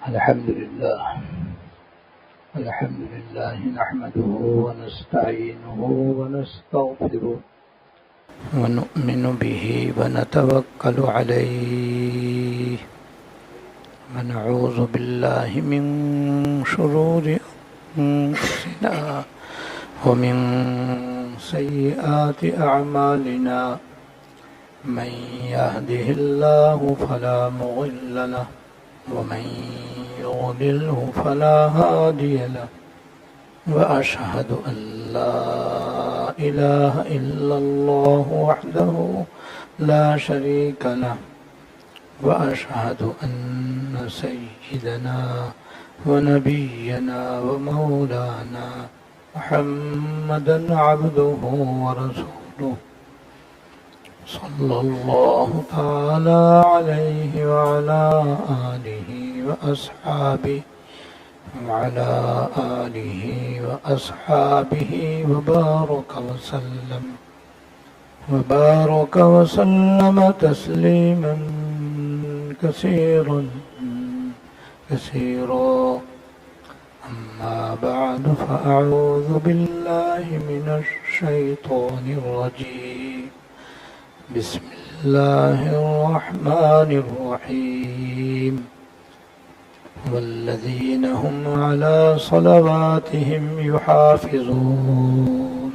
الحمد لله نحمده ونستعينه ونستغفره ونؤمن به ونتوكل عليه ونعوذ بالله من شرور أنفسنا ومن سيئات أعمالنا من يهده الله فلا مضل له ومن يضلله فلا هادي له وأشهد أن لا إله إلا الله وحده لا شريك له وأشهد أن سيدنا ونبينا ومولانا محمدا عبده ورسوله صلى الله تعالى عليه وعلى آله وأصحابه وبارك وسلم تسليما كثيرا أما بعد فأعوذ بالله من الشيطان الرجيم بسم الله الرحمن الرحيم والذين هم على صلواتهم يحافظون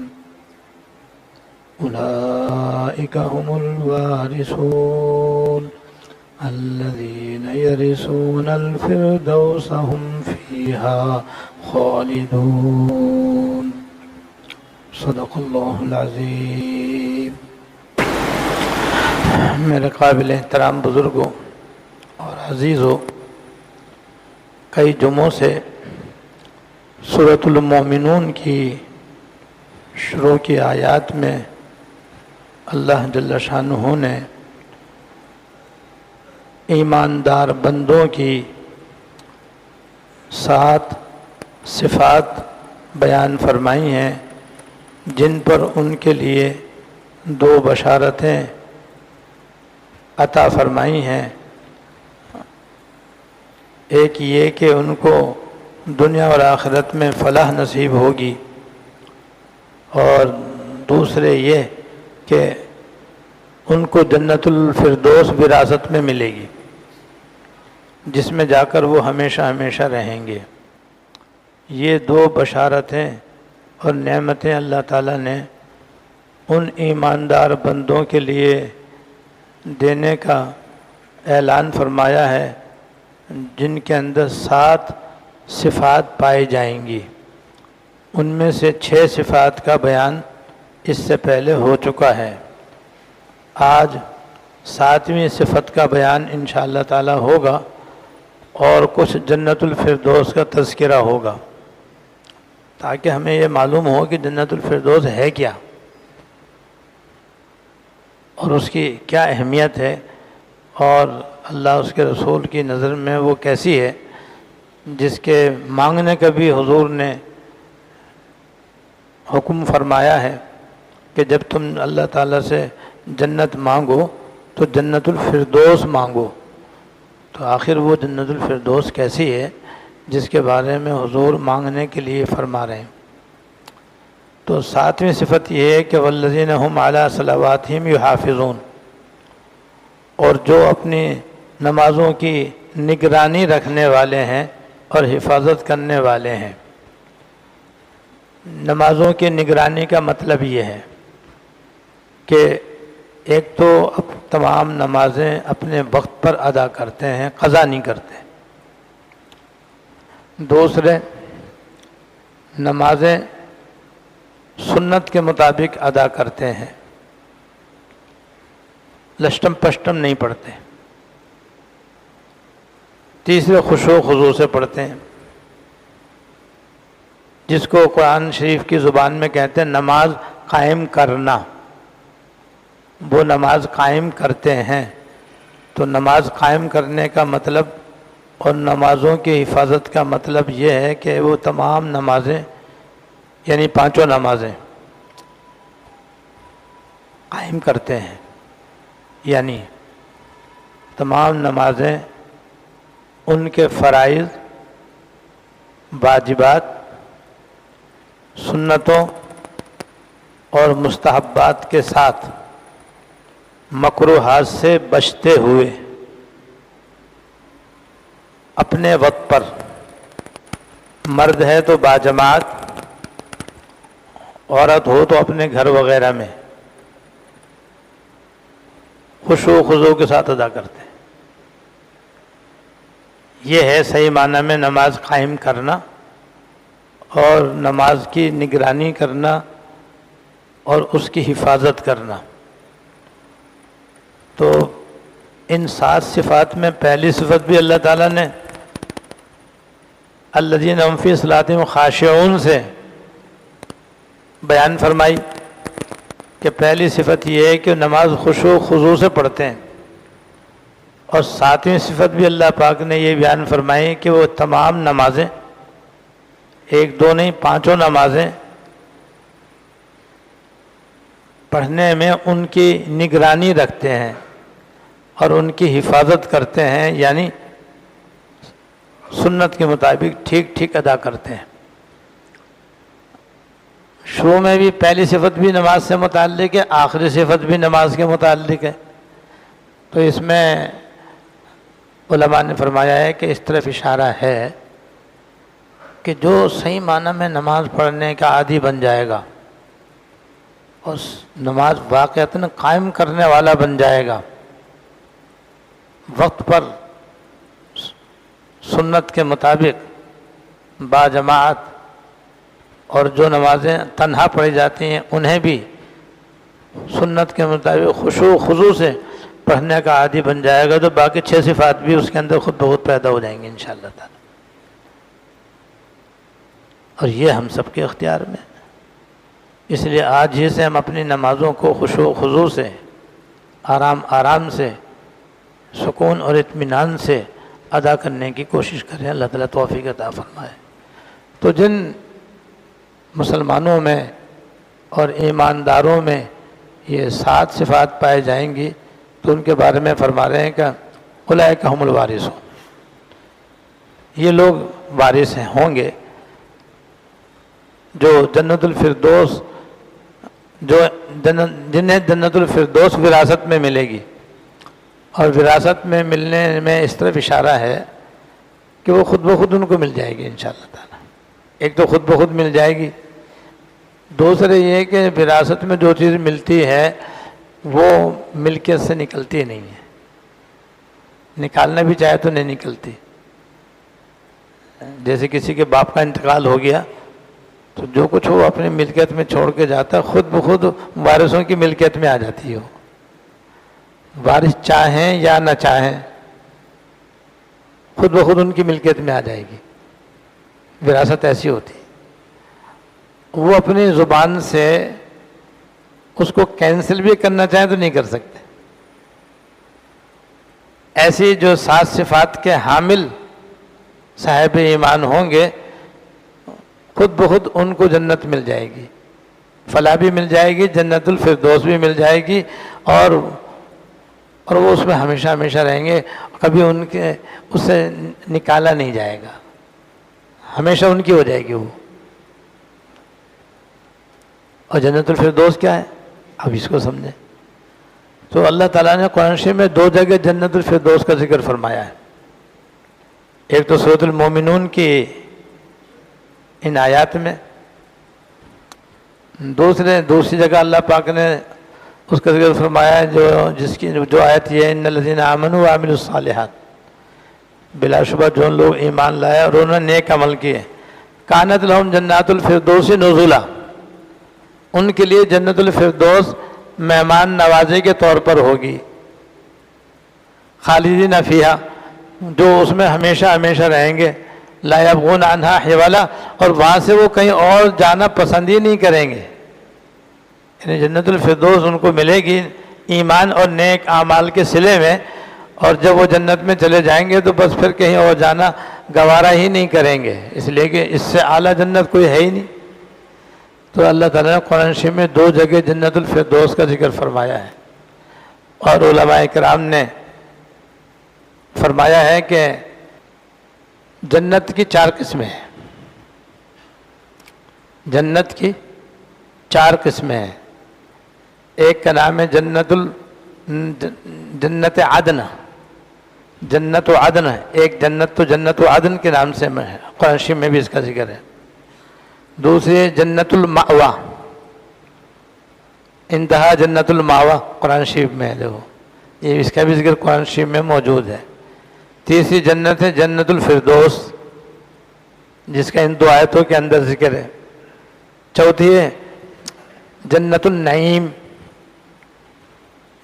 أولئك هم الوارثون الذين يرثون الفردوس هم فيها خالدون صدق الله العظيم. میرے قابل احترام بزرگوں اور عزیزوں، کئی جمعوں سے سورۃ المومنون کی شروع کی آیات میں اللہ جل شانہ نے ایماندار بندوں کی 7 صفات بیان فرمائی ہیں، جن پر ان کے لیے 2 بشارتیں عطا فرمائی ہیں. ایک یہ کہ ان کو دنیا اور آخرت میں فلاح نصیب ہوگی، اور دوسرے یہ کہ ان کو جنت الفردوس وراثت میں ملے گی، جس میں جا کر وہ ہمیشہ ہمیشہ رہیں گے. یہ 2 بشارتیں اور نعمتیں اللہ تعالیٰ نے ان ایماندار بندوں کے لیے دینے کا اعلان فرمایا ہے، جن کے اندر 7 صفات پائی جائیں گی. ان میں سے 6 صفات کا بیان اس سے پہلے ہو چکا ہے. آج 7ویں صفت کا بیان انشاءاللہ تعالی ہوگا، اور کچھ جنت الفردوس کا تذکرہ ہوگا، تاکہ ہمیں یہ معلوم ہو کہ جنت الفردوس ہے کیا اور اس کی کیا اہمیت ہے، اور اللہ اس کے رسول کی نظر میں وہ کیسی ہے، جس کے مانگنے کا بھی حضور نے حکم فرمایا ہے کہ جب تم اللہ تعالیٰ سے جنت مانگو تو جنت الفردوس مانگو. تو آخر وہ جنت الفردوس کیسی ہے جس کے بارے میں حضور مانگنے کے لیے فرما رہے ہیں. تو 7ویں صفت یہ ہے کہ والذین هم علی صلواتہم یحافظون، اور جو اپنی نمازوں کی نگرانی رکھنے والے ہیں اور حفاظت کرنے والے ہیں. نمازوں کی نگرانی کا مطلب یہ ہے کہ ایک تو تمام نمازیں اپنے وقت پر ادا کرتے ہیں، قضا نہیں کرتے. دوسرے، نمازیں سنت کے مطابق ادا کرتے ہیں، لشٹم پشٹم نہیں پڑھتے. تیسرے، خشوع و خضوع سے پڑھتے ہیں، جس کو قرآن شریف کی زبان میں کہتے ہیں نماز قائم کرنا. وہ نماز قائم کرتے ہیں. تو نماز قائم کرنے کا مطلب اور نمازوں کی حفاظت کا مطلب یہ ہے کہ وہ تمام نمازیں، یعنی 5 نمازیں قائم کرتے ہیں، یعنی تمام نمازیں ان کے فرائض، واجبات، سنتوں اور مستحبات کے ساتھ مکروہات سے بچتے ہوئے اپنے وقت پر، مرد ہے تو باجماعت، عورت ہو تو اپنے گھر وغیرہ میں خشوع و خضوع کے ساتھ ادا کرتے ہیں۔ یہ ہے صحیح معنی میں نماز قائم کرنا اور نماز کی نگرانی کرنا اور اس کی حفاظت کرنا۔ تو ان 7 صفات میں پہلی صفت بھی اللہ تعالیٰ نے الذین هم فی صلاتہم خاشعون سے بیان فرمائی کہ پہلی صفت یہ ہے کہ نماز خشوع و خضوع سے پڑھتے ہیں، اور 7ویں صفت بھی اللہ پاک نے یہ بیان فرمائی کہ وہ تمام نمازیں، 1 2 نہیں 5 نمازیں پڑھنے میں ان کی نگرانی رکھتے ہیں اور ان کی حفاظت کرتے ہیں، یعنی سنت کے مطابق ٹھیک ٹھیک ادا کرتے ہیں۔ شروع میں بھی پہلی صفت بھی نماز سے متعلق ہے، آخری صفت بھی نماز کے متعلق ہے۔ تو اس میں علماء نے فرمایا ہے کہ اس طرف اشارہ ہے کہ جو صحیح معنی میں نماز پڑھنے کا عادی بن جائے گا اور نماز واقعتاً قائم کرنے والا بن جائے گا، وقت پر سنت کے مطابق باجماعت، اور جو نمازیں تنہا پڑھی جاتی ہیں انہیں بھی سنت کے مطابق خشوع و خضوع سے پڑھنے کا عادی بن جائے گا، تو باقی 6 صفات بھی اس کے اندر خود بخود پیدا ہو جائیں گے انشاءاللہ تعالی۔ اور یہ ہم سب کے اختیار میں، اس لیے آج ہی سے ہم اپنی نمازوں کو خشوع و خضوع سے، آرام سے، سکون اور اطمینان سے ادا کرنے کی کوشش کریں۔ اللہ تعالیٰ توفیق عطا فرمائے۔ تو جن مسلمانوں میں اور ایمانداروں میں یہ 7 صفات پائے جائیں گی تو ان کے بارے میں فرما رہے ہیں کہ اولئک ھم الوارثون، یہ لوگ وارث ہوں گے جو جنت الفردوس، جنہیں جنت الفردوس وراثت میں ملے گی۔ اور وراثت میں ملنے میں اس طرف اشارہ ہے کہ وہ خود بخود ان کو مل جائے گی انشاءاللہ تعالی۔ ایک تو خود بخود مل جائے گی، دوسرے یہ کہ وراثت میں جو چیز ملتی ہے وہ ملکیت سے نکلتی نہیں ہے، نکالنا بھی چاہے تو نہیں نکلتی۔ جیسے کسی کے باپ کا انتقال ہو گیا تو جو کچھ وہ اپنی ملکیت میں چھوڑ کے جاتا ہے خود بخود وارثوں کی ملکیت میں آ جاتی ہے، وارث چاہیں یا نہ چاہیں خود بخود ان کی ملکیت میں آ جائے گی۔ وراثت ایسی ہوتی ہے، وہ اپنی زبان سے اس کو کینسل بھی کرنا چاہیں تو نہیں کر سکتے۔ ایسی جو 7 صفات کے حامل صاحب ایمان ہوں گے خود بخود ان کو جنت مل جائے گی، فلاح بھی مل جائے گی، جنت الفردوس بھی مل جائے گی، اور وہ اس میں ہمیشہ ہمیشہ رہیں گے، کبھی ان کے اس سے نکالا نہیں جائے گا، ہمیشہ ان کی ہو جائے گی وہ۔ اور جنت الفردوس کیا ہے اب اس کو سمجھیں تو اللہ تعالیٰ نے قرآن شریف میں 2 جگہ جنت الفردوس کا ذکر فرمایا ہے، ایک تو سورۃ المومنون کی ان آیات میں، دوسری جگہ اللہ پاک نے اس کا ذکر فرمایا ہے جو آیت یہ ہے ان الذین آمنوا وعملوا الصالحات، بلا شبہ جو لوگ ایمان لائے اور انہوں نے نیک عمل کیے، کانت لہم جنات الفردوس نزلا، ان کے لیے جنت الفردوس مہمان نوازی کے طور پر ہوگی، خالدین فیہا، جو اس میں ہمیشہ ہمیشہ رہیں گے، لا یبغون عنہا حولا، اور وہاں سے وہ کہیں اور جانا پسند ہی نہیں کریں گے، یعنی جنت الفردوس ان کو ملے گی ایمان اور نیک اعمال کے صلے میں، اور جب وہ جنت میں چلے جائیں گے تو بس پھر کہیں اور جانا گوارا ہی نہیں کریں گے، اس لیے کہ اس سے اعلیٰ جنت کوئی ہے ہی نہیں۔ تو اللہ تعالیٰ نے قرآن شریف میں 2 جگہ جنت الفردوس کا ذکر فرمایا ہے، اور علماء کرام نے فرمایا ہے کہ جنت کی 4 قسمیں ہیں. جنت کی 4 قسمیں ہیں. ایک کا نام ہے جنت عدن. جنت و عدن ہے ایک جنت، تو جنت و عدن کے نام سے ہے، قرآن شریف میں بھی اس کا ذکر ہے. دوسری جنت المأوا، انتہا جنت المأوا قرآن شریف میں ہے، دیکھو یہ اس کا بھی ذکر قرآن شریف میں موجود ہے. تیسری جنت ہے جنت الفردوس، جس کا ان 2 آیتوں کے اندر ذکر ہے. چوتھی ہے جنت النعیم.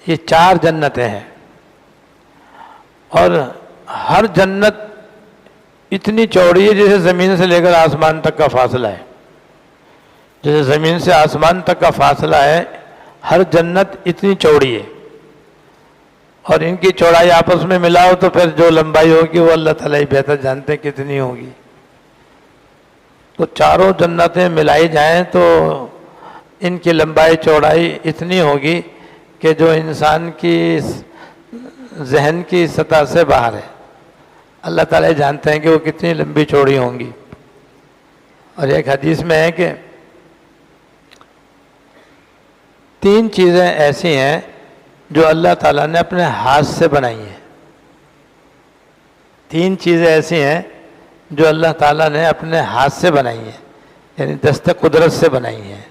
یہ 4 جنتیں ہیں، اور ہر جنت اتنی چوڑی ہے جیسے زمین سے لے کر آسمان تک کا فاصلہ ہے. جیسے زمین سے آسمان تک کا فاصلہ ہے، ہر جنت اتنی چوڑی ہے. اور ان کی چوڑائی آپس میں ملاؤ تو پھر جو لمبائی ہوگی وہ اللہ تعالیٰ ہی بہتر جانتے ہیں کتنی ہوگی. تو چاروں جنتیں ملائی جائیں تو ان کی لمبائی چوڑائی اتنی ہوگی کہ جو انسان کی ذہن کی سطح سے باہر ہے. اللہ تعالیٰ جانتے ہیں کہ وہ کتنی لمبی چوڑی ہوں گی. اور ایک حدیث میں ہے کہ 3 چیزیں ایسی ہیں جو اللہ تعالیٰ نے اپنے ہاتھ سے بنائی ہیں. 3 چیزیں ایسی ہیں جو اللہ تعالیٰ نے اپنے ہاتھ سے بنائی ہیں، یعنی دست قدرت سے بنائی ہیں.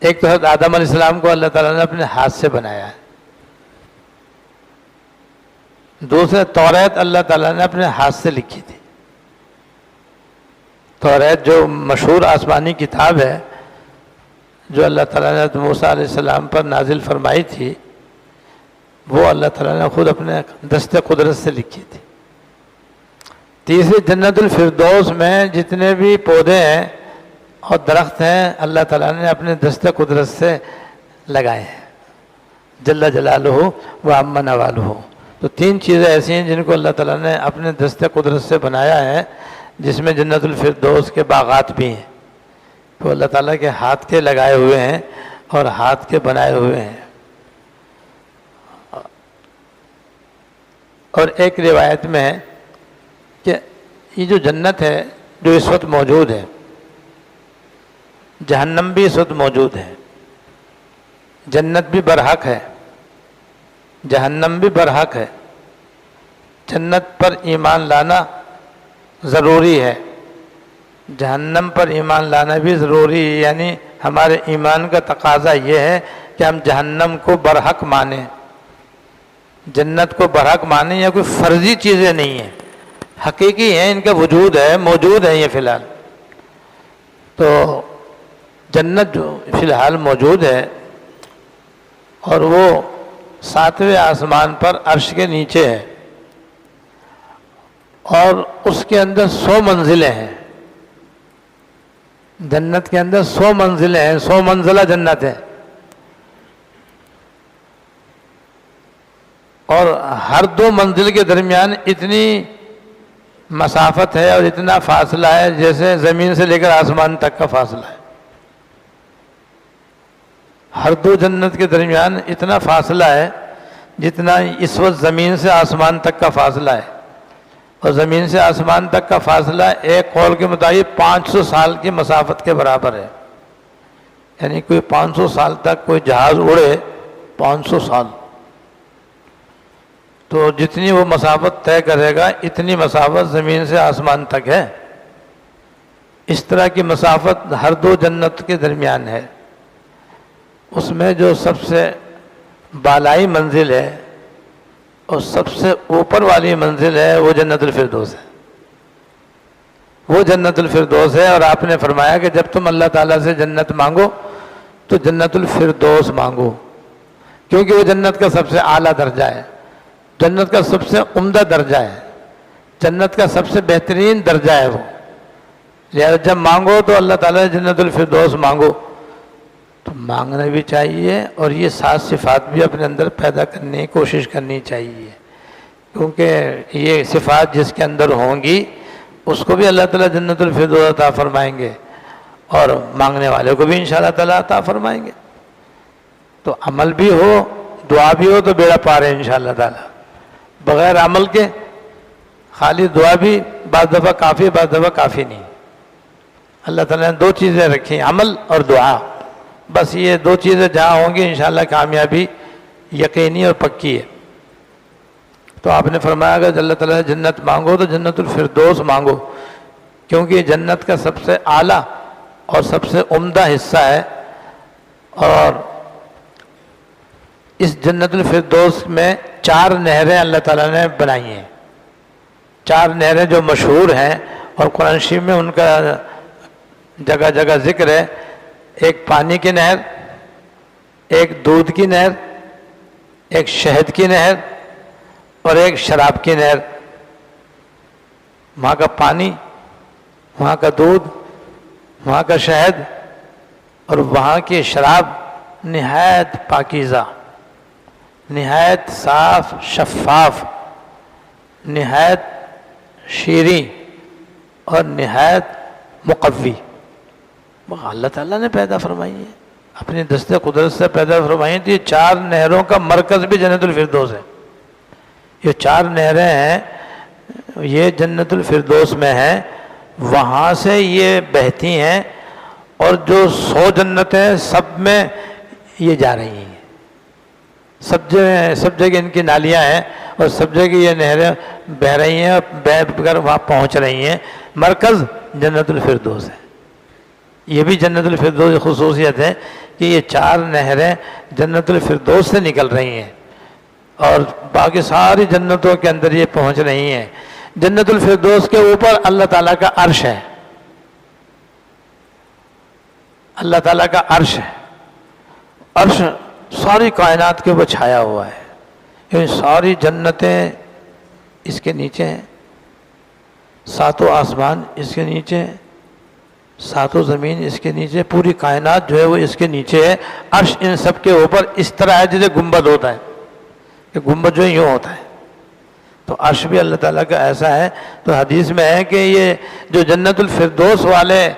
ایک تو حضرت آدم علیہ السلام کو اللہ تعالیٰ نے اپنے ہاتھ سے بنایا ہے. دوسرے توریت اللہ تعالیٰ نے اپنے ہاتھ سے لکھی تھی. توریت جو مشہور آسمانی کتاب ہے جو اللہ تعالیٰ نے حضرت موسیٰ علیہ السلام پر نازل فرمائی تھی، وہ اللہ تعالیٰ نے خود اپنے دست قدرت سے لکھی تھی. تیسری جنت الفردوس میں جتنے بھی پودے ہیں اور درخت ہیں اللہ تعالیٰ نے اپنے دست قدرت سے لگائے ہیں، جل جلالہ و عم نوالہ. تو 3 چیزیں ایسی ہیں جن کو اللہ تعالیٰ نے اپنے دست قدرت سے بنایا ہے، جس میں جنت الفردوس کے باغات بھی ہیں. تو اللہ تعالیٰ کے ہاتھ کے لگائے ہوئے ہیں اور ہاتھ کے بنائے ہوئے ہیں. اور ایک روایت میں ہے کہ یہ جو جنت ہے جو اس وقت موجود ہے، جہنم بھی اس وقت موجود ہے. جنت بھی برحق ہے، جہنم بھی برحق ہے. جنت پر ایمان لانا ضروری ہے، جہنم پر ایمان لانا بھی ضروری ہے. یعنی ہمارے ایمان کا تقاضا یہ ہے کہ ہم جہنم کو برحق مانیں، جنت کو برحق مانیں. یا کوئی فرضی چیزیں نہیں ہیں، حقیقی ہیں، ان کا وجود ہے، موجود ہے یہ فی الحال. تو جنت جو فی الحال موجود ہے اور وہ 7ویں آسمان پر عرش کے نیچے ہے، اور اس کے اندر 100 منزلیں ہیں. جنت کے اندر 100 منزلیں ہیں، 100 منزلہ جنت ہے. اور ہر 2 منزل کے درمیان اتنی مسافت ہے اور اتنا فاصلہ ہے جیسے زمین سے لے کر آسمان تک کا فاصلہ ہے. ہر 2 جنت کے درمیان اتنا فاصلہ ہے جتنا اس وقت زمین سے آسمان تک کا فاصلہ ہے. اور زمین سے آسمان تک کا فاصلہ ایک قول کے مطابق 500 سال کی مسافت کے برابر ہے. یعنی کوئی 500 سال تک کوئی جہاز اڑے، 500 سال، تو جتنی وہ مسافت طے کرے گا اتنی مسافت زمین سے آسمان تک ہے. اس طرح کی مسافت ہر 2 جنت کے درمیان ہے. اس میں جو سب سے بالائی منزل ہے اور سب سے اوپر والی منزل ہے وہ جنت الفردوس ہے. وہ جنت الفردوس ہے. اور آپ نے فرمایا کہ جب تم اللہ تعالیٰ سے جنت مانگو تو جنت الفردوس مانگو، کیونکہ وہ جنت کا سب سے اعلیٰ درجہ ہے، جنت کا سب سے عمدہ درجہ ہے، جنت کا سب سے بہترین درجہ ہے وہ. لہذا جب مانگو تو اللہ تعالیٰ سے جنت الفردوس مانگو. تو مانگنا بھی چاہیے اور یہ 7 صفات بھی اپنے اندر پیدا کرنے کی کوشش کرنی چاہیے، کیونکہ یہ صفات جس کے اندر ہوں گی اس کو بھی اللہ تعالیٰ جنت الفردوس عطا فرمائیں گے، اور مانگنے والے کو بھی انشاءاللہ تعالیٰ عطا فرمائیں گے. تو عمل بھی ہو، دعا بھی ہو تو بیڑا پار ہے انشاءاللہ تعالیٰ. بغیر عمل کے خالی دعا بھی بعض دفعہ کافی، بعض دفعہ کافی نہیں. اللہ تعالیٰ نے 2 چیزیں رکھی، عمل اور دعا. بس یہ 2 چیزیں جہاں ہوں گی انشاءاللہ کامیابی یقینی اور پکی ہے. تو آپ نے فرمایا اگر اللہ تعالیٰ سے جنت مانگو تو جنت الفردوس مانگو، کیونکہ یہ جنت کا سب سے اعلیٰ اور سب سے عمدہ حصہ ہے. اور اس جنت الفردوس میں 4 نہریں اللہ تعالیٰ نے بنائی ہیں. 4 نہریں جو مشہور ہیں اور قرآن شریف میں ان کا جگہ جگہ ذکر ہے. ایک پانی کی نہر، ایک دودھ کی نہر، ایک شہد کی نہر اور ایک شراب کی نہر. وہاں کا پانی، وہاں کا دودھ، وہاں کا شہد اور وہاں کی شراب نہایت پاکیزہ، نہایت صاف شفاف، نہایت شیریں اور نہایت مقوی. اللہ تعالیٰ نے پیدا فرمائی ہے، اپنی دست قدرت سے پیدا فرمائی تھی. 4 نہروں کا مرکز بھی جنت الفردوس ہے. یہ 4 نہریں ہیں، یہ جنت الفردوس میں ہیں، وہاں سے یہ بہتی ہیں اور جو 100 جنتیں سب میں یہ جا رہی ہیں. سب جگہ ان کی نالیاں ہیں اور سب جگہ یہ نہریں بہہ رہی ہیں اور بہہ کر وہاں پہنچ رہی ہیں. مرکز جنت الفردوس ہے. یہ بھی جنت الفردوس کی خصوصیت ہے کہ یہ 4 نہریں جنت الفردوس سے نکل رہی ہیں اور باقی ساری جنتوں کے اندر یہ پہنچ رہی ہیں. جنت الفردوس کے اوپر اللہ تعالیٰ کا عرش ہے. اللہ تعالیٰ کا عرش ہے. عرش ساری کائنات کے اوپر چھایا ہوا ہے. یعنی ساری جنتیں اس کے نیچے ہیں، 7 آسمان اس کے نیچے ہیں، 7 زمین اس کے نیچے، پوری کائنات جو ہے وہ اس کے نیچے ہے. عرش ان سب کے اوپر اس طرح ہے جیسے گنبد ہوتا ہے، کہ گنبد جو یوں ہوتا ہے. تو عرش بھی اللہ تعالیٰ کا ایسا ہے. تو حدیث میں ہے کہ یہ جو جنت الفردوس والے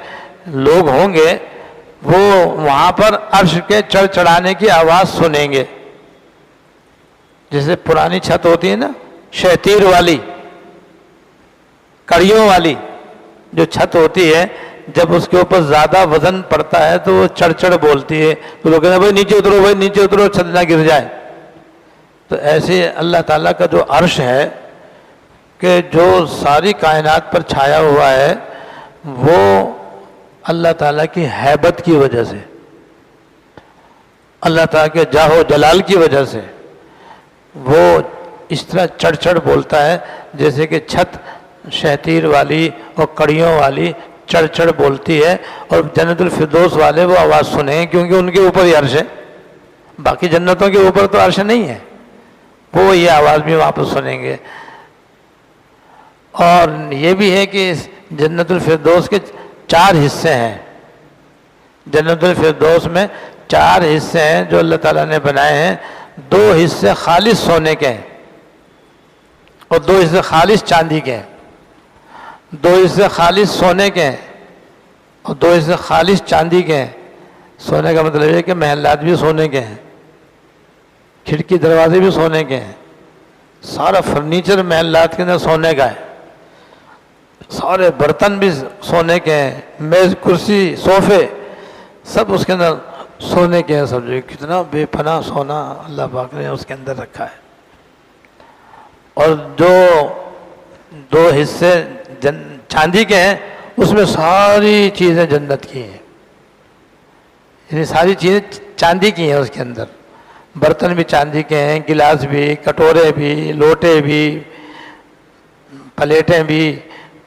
لوگ ہوں گے وہ وہاں پر عرش کے چڑھ چڑھانے کی آواز سنیں گے. جیسے پرانی چھت ہوتی ہے نا، شہتیر والی، کڑیوں والی جو چھت ہوتی ہے، جب اس کے اوپر زیادہ وزن پڑتا ہے تو وہ چڑھ چڑھ بولتی ہے. تو لوگ کہتے ہیں بھائی نیچے اترو، بھائی نیچے اترو، چھت نہ گر جائے. تو ایسے اللہ تعالیٰ کا جو عرش ہے کہ جو ساری کائنات پر چھایا ہوا ہے، وہ اللہ تعالیٰ کی ہیبت کی وجہ سے، اللہ تعالیٰ کے جاہ و جلال کی وجہ سے وہ اس طرح چڑھ چڑھ بولتا ہے جیسے کہ چھت شہتیر والی اور کڑیوں والی چڑھ چڑھ بولتی ہے. اور جنت الفردوس والے وہ آواز سنیں کیونکہ ان کے اوپر ہی عرش ہے. باقی جنتوں کے اوپر تو عرش نہیں ہے، وہ یہ آواز بھی وہاں پر سنیں گے. اور یہ بھی ہے کہ اس جنت الفردوس کے 4 حصے ہیں. جنت الفردوس میں 4 حصے ہیں جو اللہ تعالیٰ نے بنائے ہیں. 2 حصے خالص سونے کے ہیں اور 2 حصے خالص چاندی کے ہیں. 2 حصے خالص سونے کے ہیں اور 2 حصے خالص چاندی کے ہیں. سونے کا مطلب یہ کہ محلات بھی سونے کے ہیں، کھڑکی دروازے بھی سونے کے ہیں، سارا فرنیچر محلات کے اندر سونے کا ہے، سارے برتن بھی سونے کے ہیں، میز کرسی صوفے سب اس کے اندر سونے کے ہیں. سب جو کتنا بے پناہ سونا اللہ پاک نے اس کے اندر رکھا ہے. اور جو 2 حصے چاندی کے ہیں اس میں ساری چیزیں جنت کی ہیں. یعنی ساری چیزیں چاندی کی ہیں. اس کے اندر برتن بھی چاندی کے ہیں، گلاس بھی، کٹورے بھی، لوٹے بھی، پلیٹیں بھی،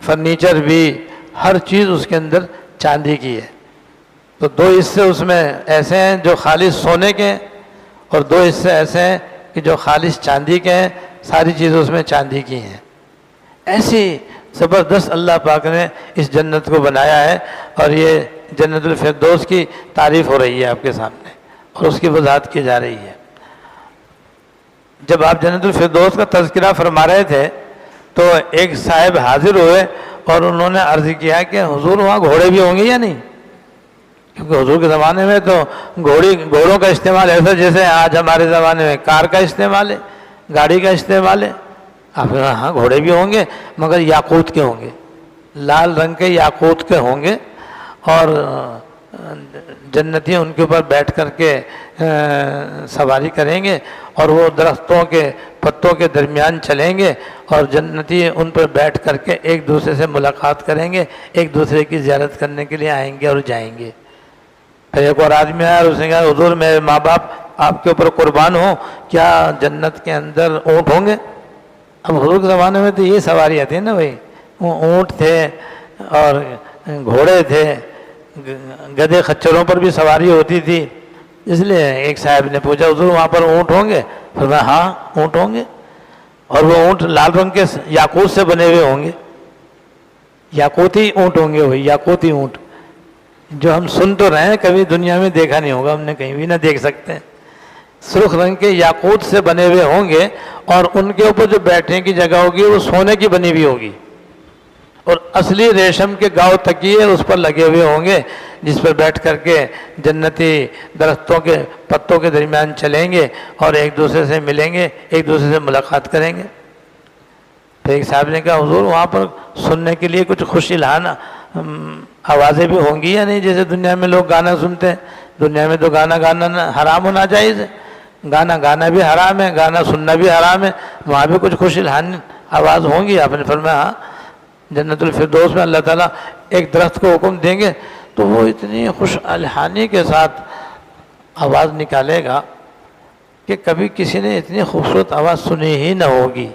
فرنیچر بھی، ہر چیز اس کے اندر چاندی کی ہے. تو 2 حصے اس میں ایسے ہیں جو خالص سونے کے ہیں اور 2 حصے ایسے ہیں کہ جو خالص چاندی کے ہیں. ساری چیزیں اس میں چاندی کی ہیں. ایسی زبردست اللہ پاک نے اس جنت کو بنایا ہے اور یہ جنت الفردوس کی تعریف ہو رہی ہے آپ کے سامنے اور اس کی وضاحت کی جا رہی ہے. جب آپ جنت الفردوس کا تذکرہ فرما رہے تھے تو ایک صاحب حاضر ہوئے اور انہوں نے عرض کیا کہ حضور وہاں گھوڑے بھی ہوں گے یا نہیں؟ کیونکہ حضور کے زمانے میں تو گھوڑوں کا استعمال ایسا جیسے آج ہمارے زمانے میں کار کا استعمال ہے، گاڑی کا استعمال ہے. آپ نے کہا ہاں گھوڑے بھی ہوں گے مگر یاقوت کے ہوں گے، لال رنگ کے یاقوت کے ہوں گے، اور جنتی ان کے اوپر بیٹھ کر کے سواری کریں گے، اور وہ درختوں کے پتوں کے درمیان چلیں گے، اور جنتی ان پر بیٹھ کر کے ایک دوسرے سے ملاقات کریں گے، ایک دوسرے کی زیارت کرنے کے لیے آئیں گے اور جائیں گے۔ پھر ایک اور آدمی آیا اور اس نے کہا حضور میرے ماں باپ آپ کے اوپر قربان ہوں، کیا جنت کے اندر اونٹ ہوں گے؟ اب حضور کے زمانے میں تو یہ سواریاں تھیں نا بھائی، وہ اونٹ تھے اور گھوڑے تھے، گدھے خچروں پر بھی سواری ہوتی تھی۔ اس لیے ایک صاحب نے پوچھا حضور وہاں پر اونٹ ہوں گے؟ فرمایا ہاں اونٹ ہوں گے، اور وہ اونٹ لال رنگ کے یاقوت سے بنے ہوئے ہوں گے، یاقوتی اونٹ ہوں گے، وہی یاقوتی اونٹ جو ہم سن تو رہے ہیں، کبھی دنیا میں دیکھا نہیں ہوگا، ہم نے کہیں بھی نہ دیکھ سکتے ہیں۔ سرخ رنگ کے یاقوت سے بنے ہوئے ہوں گے، اور ان کے اوپر جو بیٹھنے کی جگہ ہوگی وہ سونے کی بنی ہوئی ہوگی، اور اصلی ریشم کے گاؤ تکیے اس پر لگے ہوئے ہوں گے، جس پر بیٹھ کر کے جنتی درختوں کے پتوں کے درمیان چلیں گے اور ایک دوسرے سے ملیں گے، ایک دوسرے سے ملاقات کریں گے۔ تو ایک صاحب نے کہا حضور وہاں پر سننے کے لیے کچھ خوش الہانہ آوازیں بھی ہوں گی یا نہیں، جیسے دنیا میں لوگ گانا سنتے ہیں؟ دنیا میں تو گانا گانا حرام و ناجائز ہے، گانا گانا بھی حرام ہے، گانا سننا بھی حرام ہے، وہاں بھی کچھ خوش الہانی آواز ہوں گی؟ آپ نے فرمایا ہاں، جنت الفردوس میں اللہ تعالیٰ ایک درخت کو حکم دیں گے تو وہ اتنی خوش الہانی کے ساتھ آواز نکالے گا کہ کبھی کسی نے اتنی خوبصورت آواز سنی ہی نہ ہوگی،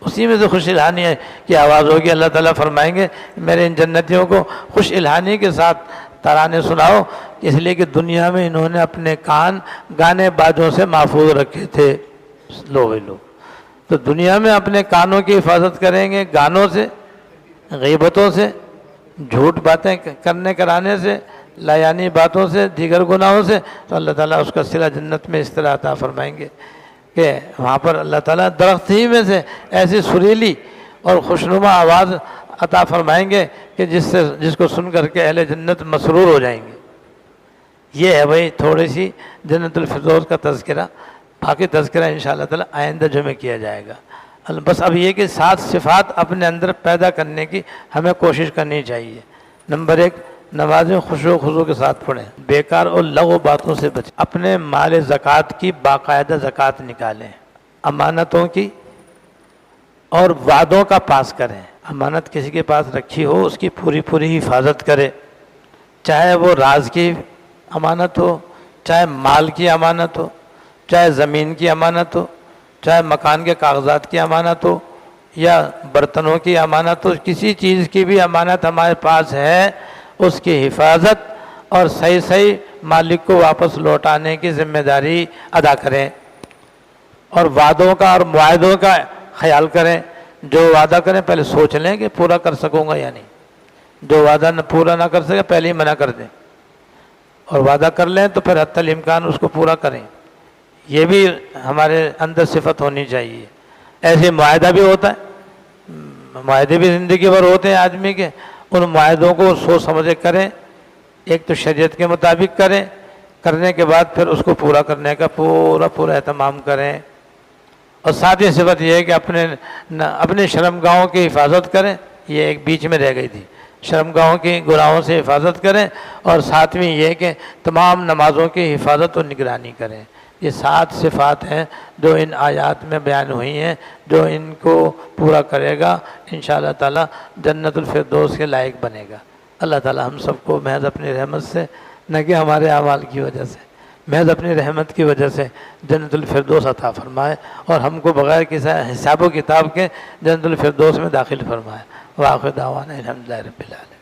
اسی میں سے خوش الہانی کی آواز ہوگی۔ اللہ تعالیٰ فرمائیں گے میرے ان جنتیوں کو خوش الہانی کے ساتھ ترانے سناؤ، اس لیے کہ دنیا میں انہوں نے اپنے کان گانے بازوں سے محفوظ رکھے تھے۔ لوگ تو دنیا میں اپنے کانوں کی حفاظت کریں گے، گانوں سے، غیبتوں سے، جھوٹ باتیں کرنے کرانے سے، لایانی باتوں سے، دیگر گناہوں سے، تو اللہ تعالیٰ اس کا صلہ جنت میں اس طرح عطا فرمائیں گے کہ وہاں پر اللہ تعالیٰ درخت ہی میں سے ایسی سریلی اور خوشنما آواز عطا فرمائیں گے کہ جس کو سن کر کے اہل جنت مسرور ہو جائیں گے۔ یہ ہے بھائی تھوڑی سی جنت الفردوس کا تذکرہ، باقی تذکرہ انشاءاللہ تعالیٰ آئندہ جمعہ کیا جائے گا۔ بس اب یہ کہ 7 صفات اپنے اندر پیدا کرنے کی ہمیں کوشش کرنی چاہیے۔ نمبر 1، نمازیں خشوع و خضوع کے ساتھ پڑھیں، بیکار اور لغو باتوں سے بچیں، اپنے مال زکوٰۃ کی باقاعدہ زکوٰۃ نکالیں، امانتوں کی اور وعدوں کا پاس کریں۔ امانت کسی کے پاس رکھی ہو اس کی پوری حفاظت کرے، چاہے وہ راز کی امانت ہو، چاہے مال کی امانت ہو، چاہے زمین کی امانت ہو، چاہے مکان کے کاغذات کی امانت ہو یا برتنوں کی امانت ہو، کسی چیز کی بھی امانت ہمارے پاس ہے، اس کی حفاظت اور صحیح مالک کو واپس لوٹانے کی ذمہ داری ادا کریں، اور وعدوں کا اور معاہدوں کا خیال کریں۔ جو وعدہ کریں پہلے سوچ لیں کہ پورا کر سکوں گا یا نہیں، جو وعدہ پورا نہ کر سکے پہلے ہی منع کر دیں، اور وعدہ کر لیں تو پھر حتی الامکان اس کو پورا کریں۔ یہ بھی ہمارے اندر صفت ہونی چاہیے۔ ایسے معاہدہ بھی ہوتا ہے، معاہدے بھی زندگی بھر ہوتے ہیں آدمی کے، ان معاہدوں کو سوچ سمجھ کریں، ایک تو شریعت کے مطابق کریں، کرنے کے بعد پھر اس کو پورا کرنے کا پورا اہتمام کریں، اور ساتھ ہی صفت یہ ہے کہ اپنے شرمگاہوں کی حفاظت کریں۔ یہ ایک بیچ میں رہ گئی تھی، شرمگاہوں کی گناہوں سے حفاظت کریں، اور ساتویں یہ کہ تمام نمازوں کی حفاظت اور نگرانی کریں۔ یہ 7 صفات ہیں جو ان آیات میں بیان ہوئی ہیں، جو ان کو پورا کرے گا انشاءاللہ تعالی جنت الفردوس کے لائق بنے گا۔ اللہ تعالی ہم سب کو محض اپنی رحمت سے، نہ کہ ہمارے اعمال کی وجہ سے، محض اپنی رحمت کی وجہ سے جنت الفردوس عطا فرمائے، اور ہم کو بغیر کسی حساب و کتاب کے جنت الفردوس میں داخل فرمائے۔ وآخر دعوانا الحمدللہ رب العالمین۔